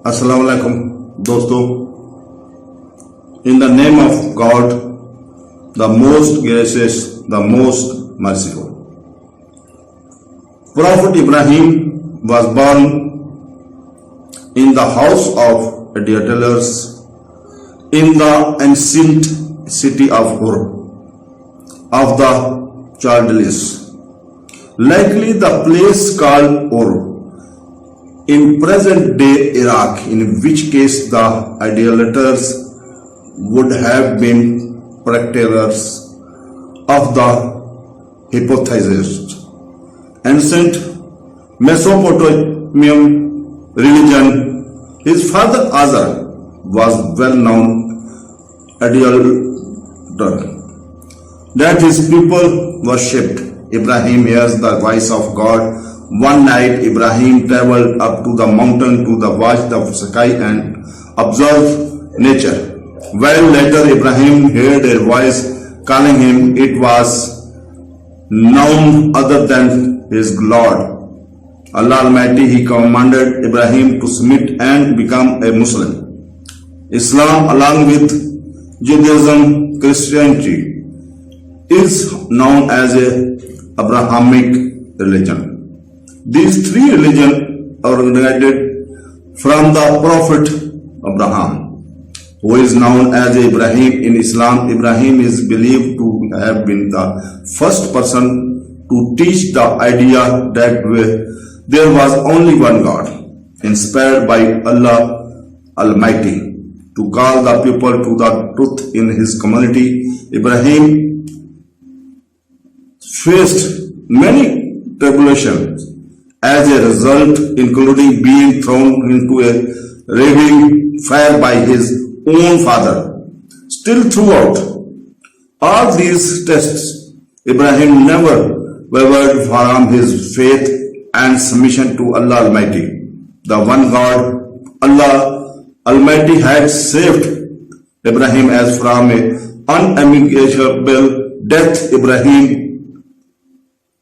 Asslamoalaikum, दोस्तों. In the name of God, the most gracious, the most merciful. Prophet Ibrahim was born in the house of idolaters in the ancient city of Ur of the Chaldees, likely the place called Ur in present-day Iraq, in which case the idolaters would have been practitioners of the hypothesized ancient Mesopotamian religion. His father Azar was well-known idolater that his people worshipped Ibrahim as the voice of God. One night Ibrahim traveled up to the mountain to watch the sky and observe nature. While later Ibrahim heard a voice calling him, it was none other than his Lord, Allah Almighty. He commanded Ibrahim to submit and become a Muslim. Islam, along with Judaism, Christianity, is known as a Abrahamic religion. These three religions originated from the Prophet Abraham, who is known as Ibrahim in Islam. Ibrahim is believed to have been the first person to teach the idea that there was only one God, inspired by Allah Almighty, to call the people to the truth in his community. Ibrahim faced many tribulations as a result, including being thrown into a raging fire by his own father. Still, throughout all these tests, Ibrahim never wavered from his faith and submission to Allah Almighty. The one God, Allah Almighty, had saved Ibrahim as from an unimaginable death. Ibrahim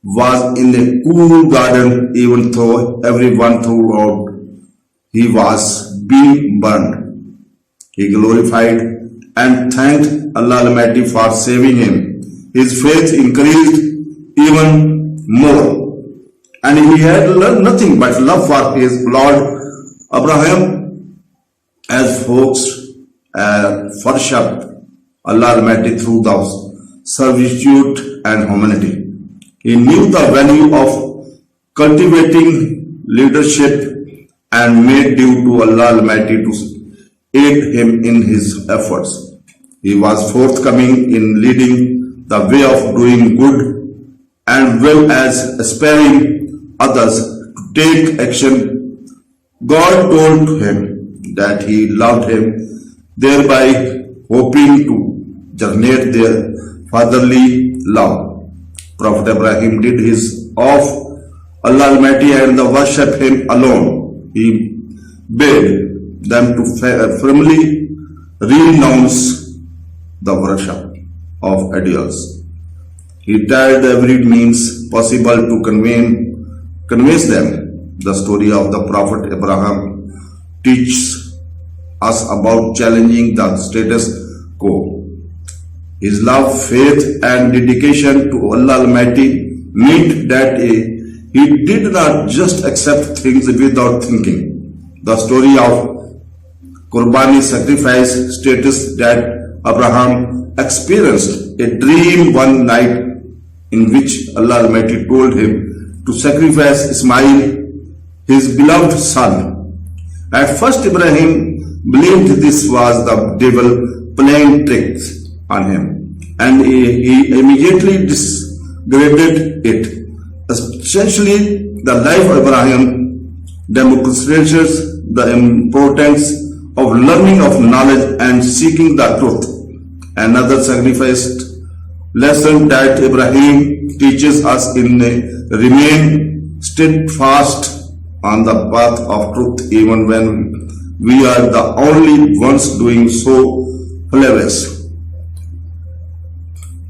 was in a cool garden, even though everyone throughout he was being burned. He glorified and thanked Allah Almighty for saving him. His faith increased even more, and he had learned nothing but love for his Lord. Abraham, as folks, worshipped Allah Almighty through the servitude and humanity. He knew the value of cultivating leadership and made due to Allah Almighty to aid him in his efforts. He was forthcoming in leading the way of doing good and well as aspiring others to take action. God told him that he loved him, thereby hoping to generate their fatherly love. Prophet Ibrahim did his of Allah Almighty and the worship him alone. He bade them to firmly renounce the worship of idols. He tried every means possible to convince them. The story of the Prophet Ibrahim teaches us about challenging the status quo. His love, faith, and dedication to Allah Almighty meant that he did not just accept things without thinking. The story of Qurbani sacrifice states that Abraham experienced a dream one night in which Allah Almighty told him to sacrifice Ismail, his beloved son. At first, Ibrahim believed this was the devil playing tricks on him, and he immediately discredited it. Essentially, the life of Ibrahim demonstrates the importance of learning of knowledge and seeking the truth. Another sacrificed lesson that Ibrahim teaches us in remain steadfast on the path of truth even when we are the only ones doing so flavious.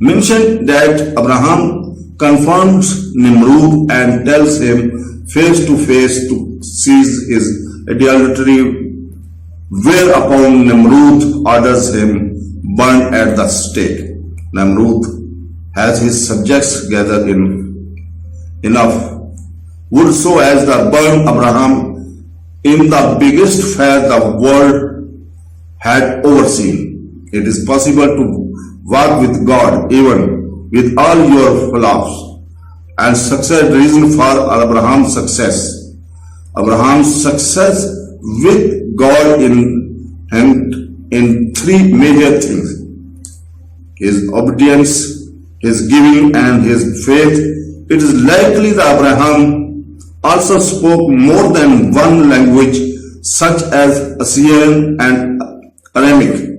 Mentioned that Abraham confronts Nimrod and tells him face to face to cease his idolatry whereupon Namrud orders him burned at the stake. Namrud has his subjects gathered in enough wood so as to burn Abraham in the biggest fire the world had overseen. It is possible to walk with God even with all your flaws, and success reason for Abraham's success. Abraham's success with God in three major things: his obedience, his giving, and his faith. It is likely that Abraham also spoke more than one language, such as Assyrian and Aramaic.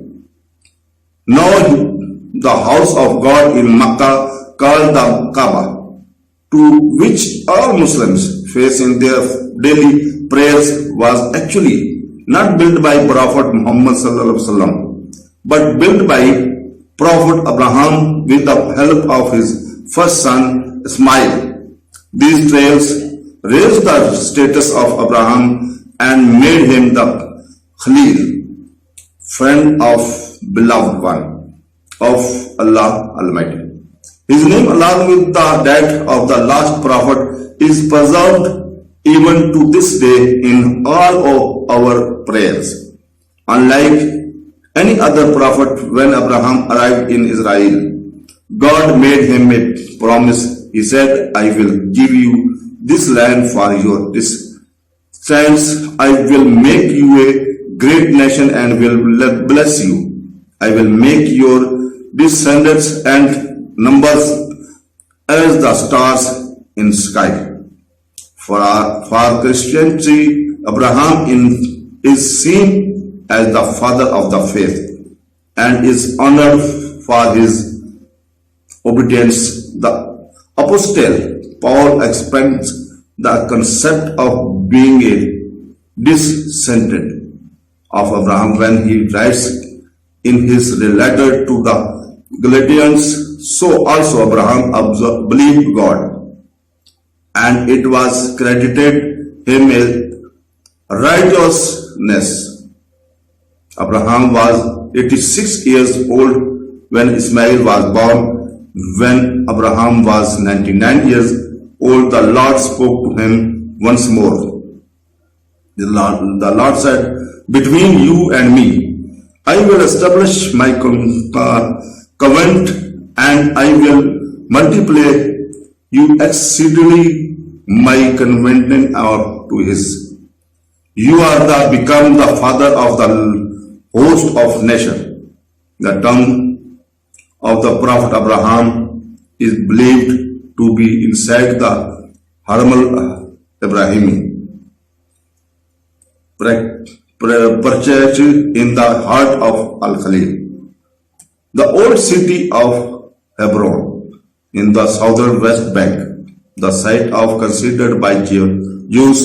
Now the house of God in Makkah, called the Kaaba, to which all Muslims face in their daily prayers, was actually not built by Prophet Mohammad but built by Prophet Ibrahim with the help of his first son Ismail. These trails raised the status of Abraham and made him the Khalil, friend of beloved one of Allah Almighty. His name, along with the that of the last prophet, is preserved even to this day in all of our prayers. Unlike any other prophet, when Abraham arrived in Israel, God made him a promise. He said, I will give you this land for your descendants. I will make you a great nation and will bless you. I will make your descendants and numbers as the stars in sky. For Christianity, Abraham is seen as the father of the faith and is honored for his obedience. The Apostle Paul expands the concept of being a descendant of Abraham when he writes in his letter to the Galatians, so also Abraham believed God, and it was credited him as righteousness. Abraham was 86 years old when Ismail was born. When Abraham was 99 years old, the Lord spoke to him once more. The Lord said, between you and me, I will establish my covenant, and I will multiply you exceedingly my covenant to his. You are become the father of the host of nation. The tongue of the Prophet Abraham is believed to be inside the Haram Ibrahim, perched in the heart of Al-Khalil. The old city of Hebron in the southern West Bank, the site of considered by Jews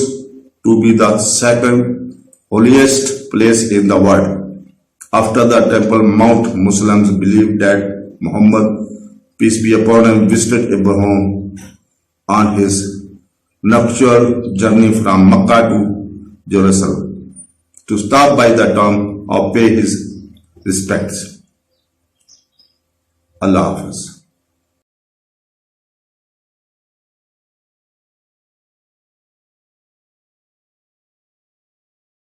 to be the second holiest place in the world. After the Temple Mount, Muslims believe that Muhammad, peace be upon him, visited Ibrahim on his nuptial journey from Makkah to Jerusalem to stop by the tomb or pay his respects. Allah Hafiz.